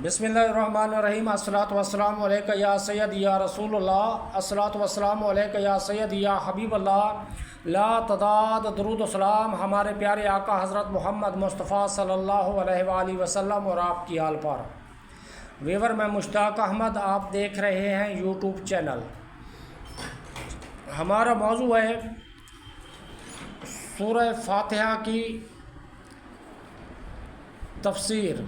بسم اللہ الرحمن الرحیم۔ الصلاۃ والسلام علیک یا سید یا رسول اللہ، الصلاۃ والسلام علیک یا سید یا حبیب اللہ، لا تعداد درود و سلام ہمارے پیارے آقا حضرت محمد مصطفیٰ صلی اللہ علیہ وآلہ وسلم اور آپ کی آل پر۔ ویور میں مشتاق احمد، آپ دیکھ رہے ہیں یوٹیوب چینل۔ ہمارا موضوع ہے سورہ فاتحہ کی تفسیر۔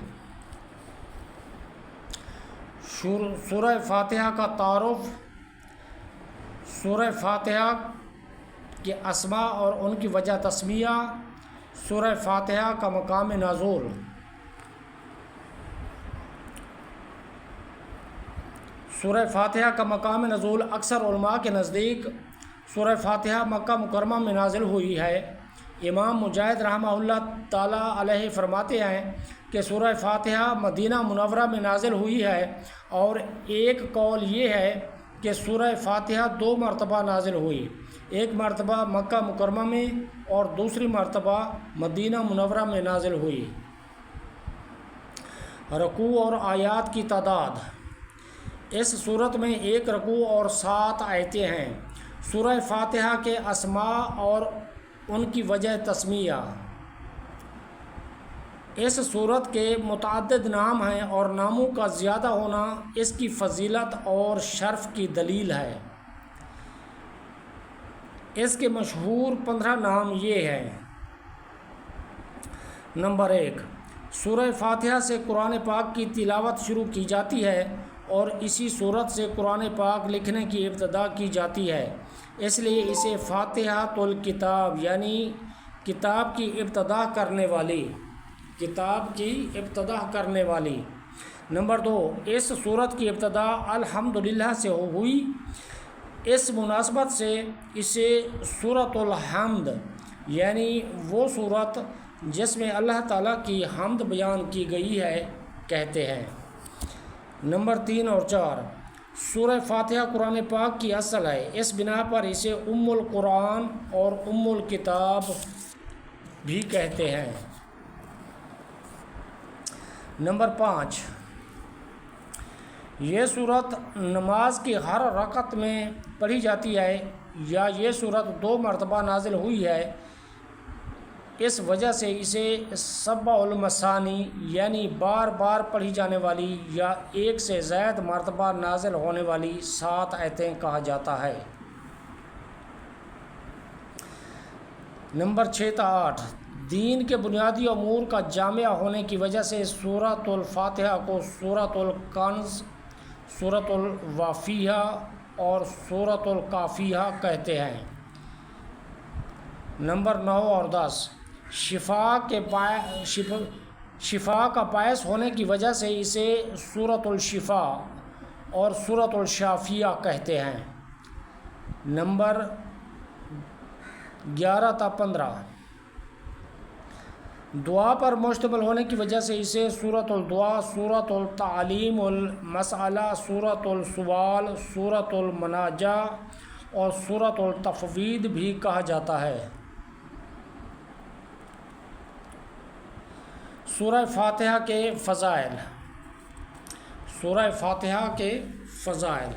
سورہ فاتحہ کا تعارف، سورہ فاتحہ کے اسماء اور ان کی وجہ تسمیہ، سورہ فاتحہ کا مقام نزول۔ سورہ فاتحہ کا مقام نزول اکثر علماء کے نزدیک سورہ فاتحہ مکہ مکرمہ میں نازل ہوئی ہے۔ امام مجاہد رحمہ اللہ تعالیٰ علیہ فرماتے ہیں کہ سورہ فاتحہ مدینہ منورہ میں نازل ہوئی ہے، اور ایک قول یہ ہے کہ سورہ فاتحہ 2 مرتبہ نازل ہوئی، ایک مرتبہ مکہ مکرمہ میں اور دوسری مرتبہ مدینہ منورہ میں نازل ہوئی۔ رکوع اور آیات کی تعداد، اس صورت میں 1 رکوع اور 7 آیتیں ہیں۔ سورہ فاتحہ کے اسماء اور ان کی وجہ تسمیہ، اس صورت کے متعدد نام ہیں اور ناموں کا زیادہ ہونا اس کی فضیلت اور شرف کی دلیل ہے۔ اس کے مشہور 15 نام یہ ہیں۔ نمبر 1، سورہ فاتحہ سے قرآن پاک کی تلاوت شروع کی جاتی ہے اور اسی صورت سے قرآن پاک لکھنے کی ابتدا کی جاتی ہے، اس لیے اسے فاتحۃ الکتاب یعنی کتاب کی ابتدا کرنے والی۔ نمبر 2، اس صورت کی ابتدا الحمدللہ سے ہوئی، اس مناسبت سے اسے سورۃ الحمد یعنی وہ صورت جس میں اللہ تعالیٰ کی حمد بیان کی گئی ہے کہتے ہیں۔ نمبر 3 اور 4، سورہ فاتحہ قرآن پاک کی اصل ہے، اس بنا پر اسے ام القرآن اور ام الکتاب بھی کہتے ہیں۔ نمبر 5، یہ صورت نماز کی ہر رکعت میں پڑھی جاتی ہے، یا یہ صورت 2 مرتبہ نازل ہوئی ہے، اس وجہ سے اسے سبع المثانی یعنی بار بار پڑھی جانے والی یا 1 سے زائد مرتبہ نازل ہونے والی 7 آیتیں کہا جاتا ہے۔ نمبر 6 تا 8، دین کے بنیادی امور کا جامع ہونے کی وجہ سے سورۃ الفاتحہ کو سورۃ الکنز، سورۃ الوافیہ اور سورۃ الکافیہ کہتے ہیں۔ نمبر 9 اور 10، شفا کا باعث ہونے کی وجہ سے اسے سورۃ الشفاء اور سورۃ الشافیہ کہتے ہیں۔ نمبر 11 تا 15، دعا پر مشتمل ہونے کی وجہ سے اسے سورۃ الدعاء، سورۃ التعلیم المسئلہ، سورۃ السؤال، سورۃ المناجاہ اور سورۃ التفویض بھی کہا جاتا ہے۔ سورہ فاتحہ کے فضائل، سورہ فاتحہ کے فضائل،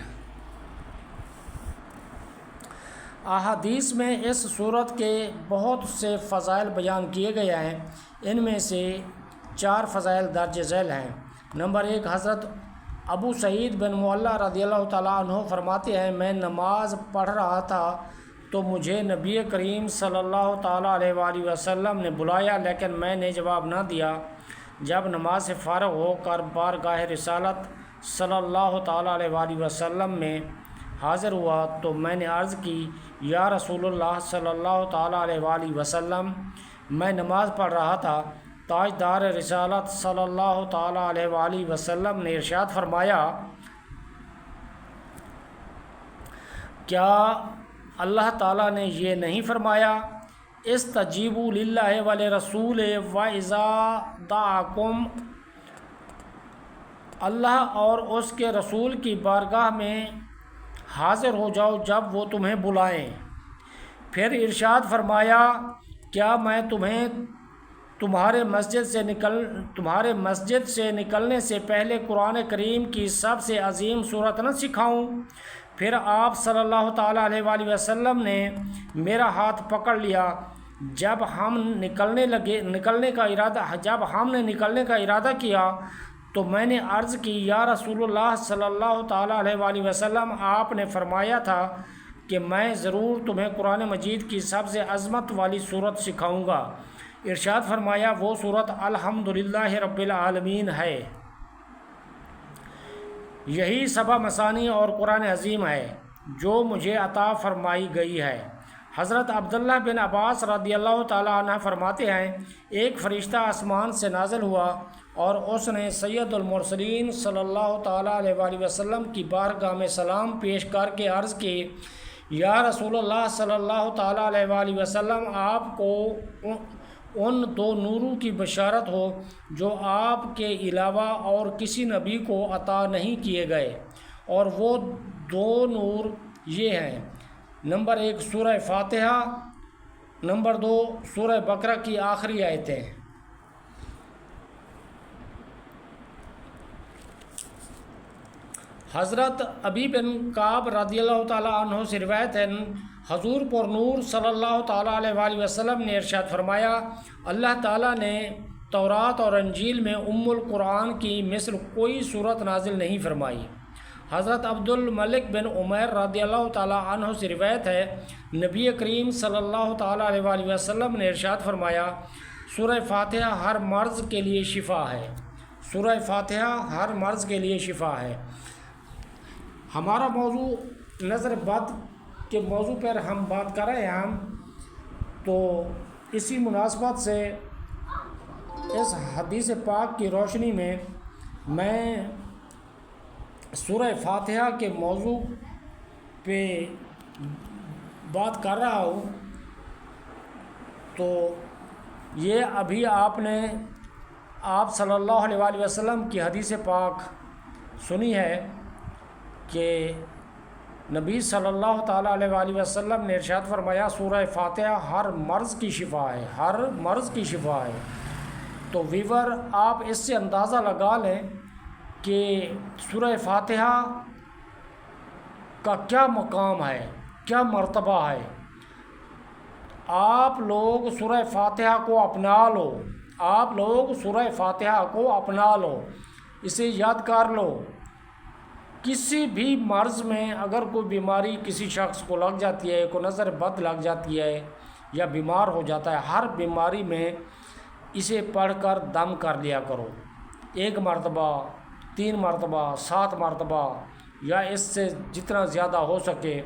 احادیث میں اس سورت کے بہت سے فضائل بیان کیے گئے ہیں، ان میں سے 4 فضائل درج ذیل ہیں۔ نمبر 1، حضرت ابو سعید بن معلیٰ رضی اللہ تعالیٰ عنہ فرماتے ہیں، میں نماز پڑھ رہا تھا تو مجھے نبی کریم صلی اللہ تعالیٰ علیہ وآلہ وسلم نے بلایا، لیکن میں نے جواب نہ دیا۔ جب نماز سے فارغ ہو کر بارگاہ رسالت صلی اللہ تعالیٰ علیہ وآلہ وسلم میں حاضر ہوا تو میں نے عرض کی، یا رسول اللہ صلی اللہ تعالیٰ علیہ وآلہ وسلم، میں نماز پڑھ رہا تھا۔ تاجدار رسالت صلی اللہ تعالیٰ علیہ وآلہ وسلم نے ارشاد فرمایا، کیا اللہ تعالیٰ نے یہ نہیں فرمایا، استجیبوا للہ ولرسولہ وَإِذَا دَعَاكُمْ، اللہ اور اس کے رسول کی بارگاہ میں حاضر ہو جاؤ جب وہ تمہیں بلائیں۔ پھر ارشاد فرمایا، کیا میں تمہیں تمہارے مسجد سے نکلنے سے پہلے قرآن کریم کی سب سے عظیم صورت نہ سکھاؤں؟ پھر آپ صلی اللہ تعالیٰ علیہ وآلہ وسلم نے میرا ہاتھ پکڑ لیا۔ جب ہم نے نکلنے کا ارادہ کیا تو میں نے عرض کی، یا رسول اللہ صلی اللہ تعالیٰ علیہ وآلہ وسلم، آپ نے فرمایا تھا کہ میں ضرور تمہیں قرآن مجید کی سب سے عظمت والی صورت سکھاؤں گا۔ ارشاد فرمایا وہ صورت الحمدللہ رب العالمین ہے۔ یہی سبع مثانی اور قرآن عظیم ہے جو مجھے عطا فرمائی گئی ہے۔ حضرت عبداللہ بن عباس رضی اللہ تعالیٰ عنہ فرماتے ہیں، ایک فرشتہ آسمان سے نازل ہوا اور اس نے سید المرسلین صلی اللہ تعالیٰ علیہ وآلہ وسلم کی بارگاہ میں سلام پیش کر کے عرض کی، یا رسول اللہ صلی اللہ تعالیٰ علیہ وآلہ وسلم، آپ کو ان دو نوروں کی بشارت ہو جو آپ کے علاوہ اور کسی نبی کو عطا نہیں کیے گئے، اور وہ دو نور یہ ہیں: نمبر 1 سورہ فاتحہ، نمبر 2 سورہ بقرہ کی آخری آیتیں۔ حضرت ابی بن کعب رضی اللہ تعالیٰ عنہ سے روایت ہے، حضور پر نور صلی اللہ تعالیٰ علیہ وآلہ وسلم نے ارشاد فرمایا، اللہ تعالیٰ نے تورات اور انجیل میں ام القرآن کی مثل کوئی صورت نازل نہیں فرمائی۔ حضرت عبد الملک بن عمیر رضی اللہ تعالیٰ عنہ سے روایت ہے، نبی کریم صلی اللہ تعالیٰ علیہ وآلہ وسلم نے ارشاد فرمایا، سورہ فاتحہ ہر مرض کے لیے شفا ہے۔ سورہ فاتحہ ہر مرض کے لیے شفا ہے۔ ہمارا موضوع نظر بد کے موضوع پر ہم بات کر رہے ہیں، تو اسی مناسبت سے اس حدیث پاک کی روشنی میں سورہ فاتحہ کے موضوع پہ بات کر رہا ہوں۔ تو یہ ابھی آپ صلی اللہ علیہ وآلہ وسلم کی حدیث پاک سنی ہے کہ نبی صلی اللہ تعالیٰ علیہ وآلہ وسلم نے ارشاد فرمایا، سورہ فاتحہ ہر مرض کی شفا ہے، ہر مرض کی شفا ہے۔ تو ویور آپ اس سے اندازہ لگا لیں کہ سورہ فاتحہ کا کیا مقام ہے، کیا مرتبہ ہے۔ آپ لوگ سورہ فاتحہ کو اپنا لو، آپ لوگ سورہ فاتحہ کو اپنا لو، اسے یاد کر لو۔ کسی بھی مرض میں اگر کوئی بیماری کسی شخص کو لگ جاتی ہے، کوئی نظر بد لگ جاتی ہے یا بیمار ہو جاتا ہے، ہر بیماری میں اسے پڑھ کر دم کر لیا کرو، 1 مرتبہ، 3 مرتبہ، 7 مرتبہ، یا اس سے جتنا زیادہ ہو سکے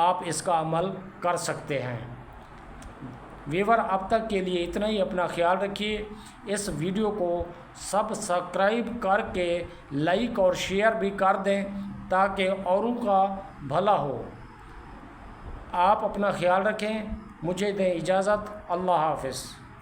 آپ اس کا عمل کر سکتے ہیں۔ ویور اب تک کے لیے اتنا ہی، اپنا خیال رکھیے۔ اس ویڈیو کو سبسکرائب کر کے لائک اور شیئر بھی کر دیں تاکہ اوروں کا بھلا ہو۔ آپ اپنا خیال رکھیں، مجھے دیں اجازت، اللہ حافظ۔